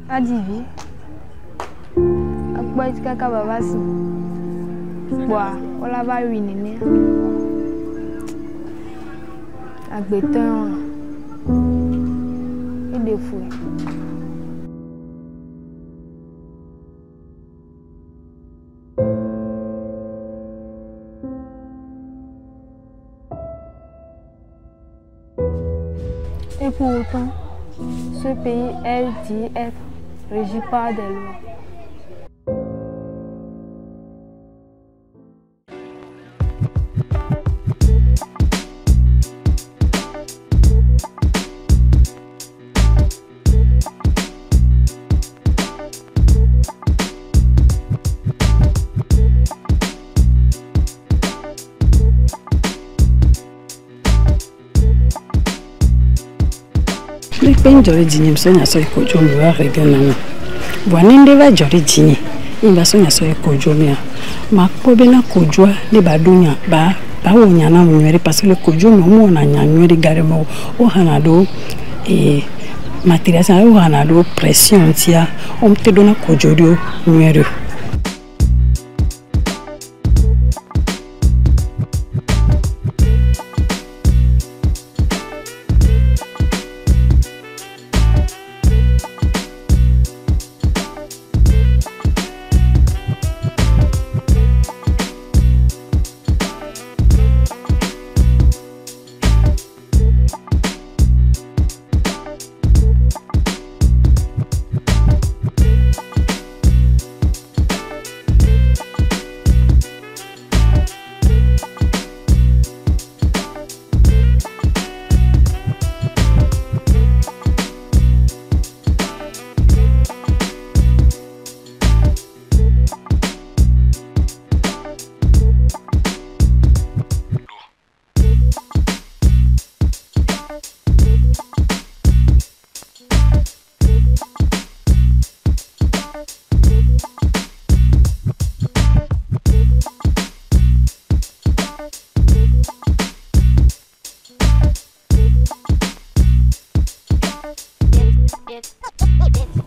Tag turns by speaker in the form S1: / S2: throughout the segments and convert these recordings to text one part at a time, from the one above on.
S1: Adivi. Akpa itikaka babasi. Boa, ola va winner. Agbetan. Et des fouilles. Et pour autant, ce pays est dit être régi par des lois.
S2: Pen jori dini msonya so ikojo mi wa regana na bwanende va jori dini imba sonya so ikojo mi ma ko be na kojwa le badunya ba wonya na munwere parce que le kojo mi mo na nyanwere garemo o hanado material sa o hanado pression tia o mte dona kojo dio nwere.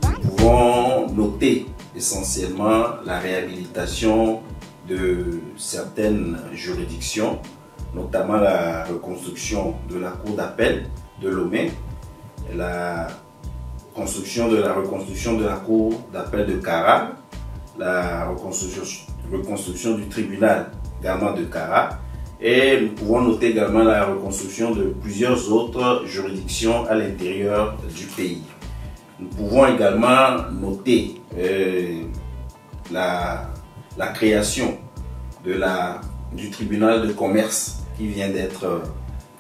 S3: Nous pouvons noter essentiellement la réhabilitation de certaines juridictions, notamment la reconstruction de la cour d'appel de Lomé, la reconstruction de la cour d'appel de Kara, la reconstruction du tribunal Gama de Kara, et nous pouvons noter également la reconstruction de plusieurs autres juridictions à l'intérieur du pays. Nous pouvons également noter la création du tribunal de commerce qui vient d'être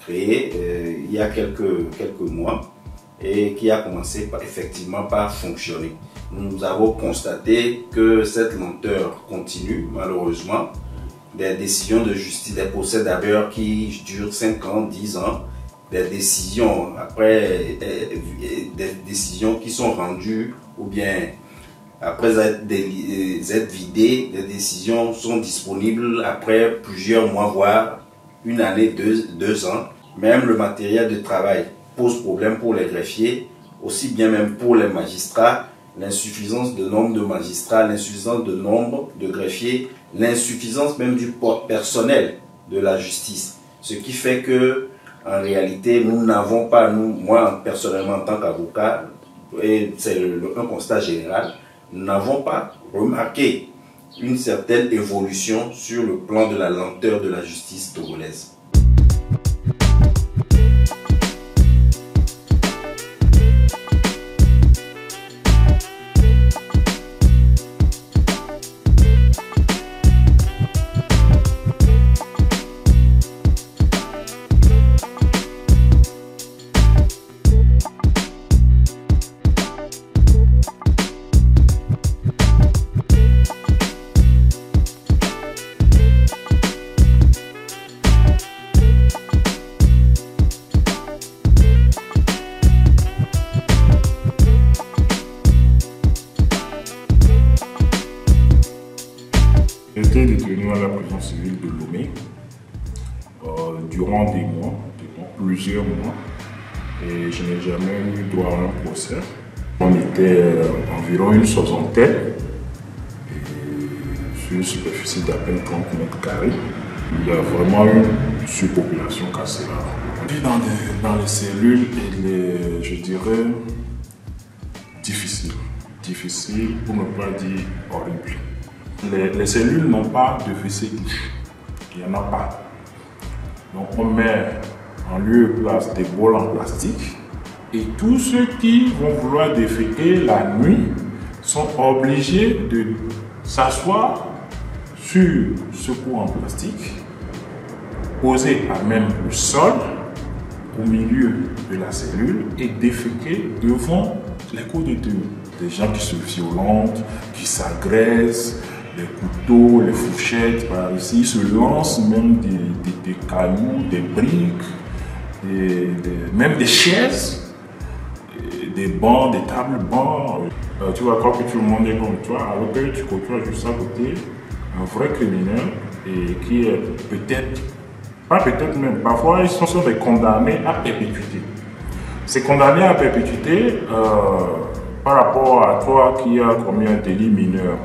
S3: créé il y a quelques mois et qui a commencé effectivement par fonctionner. Nous avons constaté que cette lenteur continue malheureusement. Des décisions de justice, des procès d'abord qui durent 5 ans, 10 ans, des décisions après, des décisions qui sont rendues ou bien après être vidées, des décisions sont disponibles après plusieurs mois, voire une année, 2 ans. Même le matériel de travail pose problème pour les greffiers, aussi bien même pour les magistrats, l'insuffisance de nombre de magistrats, l'insuffisance de nombre de greffiers, l'insuffisance même du personnel de la justice. Ce qui fait que, en réalité, nous n'avons pas, moi personnellement en tant qu'avocat, et c'est un constat général, nous n'avons pas remarqué une certaine évolution sur le plan de la lenteur de la justice togolaise.
S4: J'étais détenu à la prison civile de Lomé durant des mois, plusieurs mois, et je n'ai jamais eu droit à un procès. On était environ une soixantaine, sur une superficie d'à peine 30 mètres carrés. Il y a vraiment une surpopulation carcérale. On vit dans les cellules, je dirais, difficiles, pour ne pas dire horribles. Les cellules n'ont pas de WC-douche, il n'y en a pas. Donc on met en lieu et place des bols en plastique et tous ceux qui vont vouloir déféquer la nuit sont obligés de s'asseoir sur ce pot en plastique, posé à même le sol, au milieu de la cellule et déféquer devant les cours-de-tour. Des gens qui se violentent, qui s'agressent, les couteaux, les fourchettes, par ici, ils se lancent même des cailloux, des briques, même des chaises, des bancs, des tables bancs. Tu vas croire que tout le monde est comme toi, alors que tu côtoies juste à côté un vrai criminel et qui est peut-être, pas peut-être même, parfois ils sont des condamnés à perpétuité. Ces condamnés à perpétuité, par rapport à toi qui a commis un délit mineur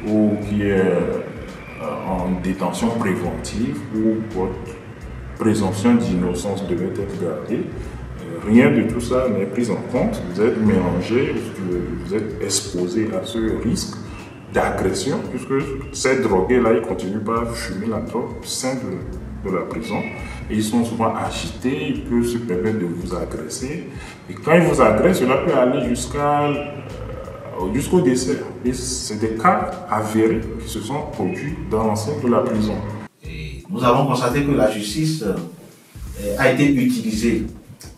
S4: ou qui est en détention préventive ou votre présomption d'innocence devait être gardée, rien de tout ça n'est pris en compte. Vous êtes mélangé, vous êtes exposé à ce risque d'agression, puisque ces drogués-là, ils continuent pas à fumer la drogue au sein de la prison. Et ils sont souvent agités, ils peuvent se permettre de vous agresser. Et quand ils vous agressent, cela peut aller jusqu'au décès. Et c'est des cas avérés qui se sont produits dans l'enceinte de la prison.
S3: Et nous avons constaté que la justice a été utilisée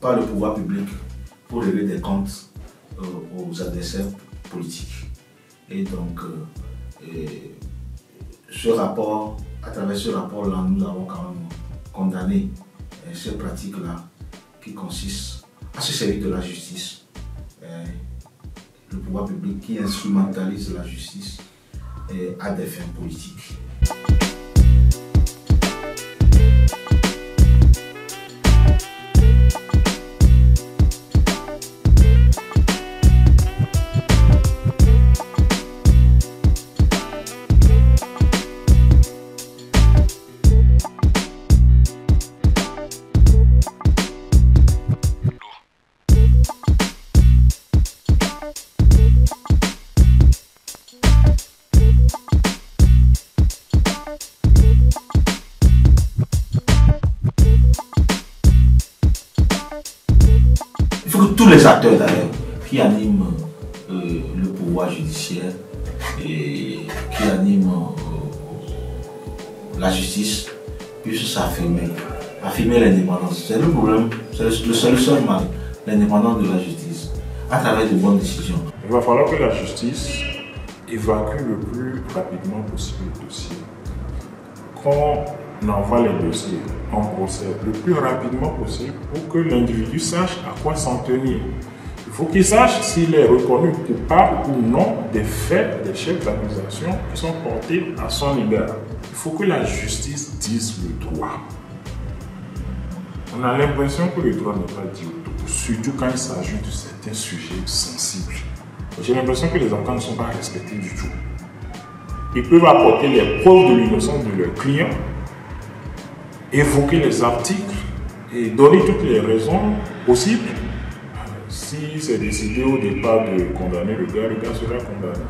S3: par le pouvoir public pour régler des comptes aux adversaires politiques. Et donc, ce rapport, à travers ce rapport-là, nous avons quand même condamné ces pratiques-là qui consistent à se servir de la justice. Le pouvoir public qui instrumentalise la justice à des fins politiques. Il faut que tous les acteurs d'ailleurs qui animent le pouvoir judiciaire et qui animent la justice puissent affirmer l'indépendance. C'est le problème, c'est le seul mal, l'indépendance de la justice, à travers de bonnes décisions.
S4: Il va falloir que la justice évacue le plus rapidement possible le dossier. Quand on envoie les dossiers en procès le plus rapidement possible pour que l'individu sache à quoi s'en tenir. Il faut qu'il sache s'il est reconnu coupable ou non des faits, des chefs d'accusation qui sont portés à son égard. Il faut que la justice dise le droit. On a l'impression que le droit n'est pas dit au tout, surtout quand il s'agit de certains sujets sensibles. J'ai l'impression que les avocats ne sont pas respectés du tout. Ils peuvent apporter les preuves de l'innocence de leur client, évoquer les articles et donner toutes les raisons possibles. Si c'est décidé au départ de condamner le gars sera condamné.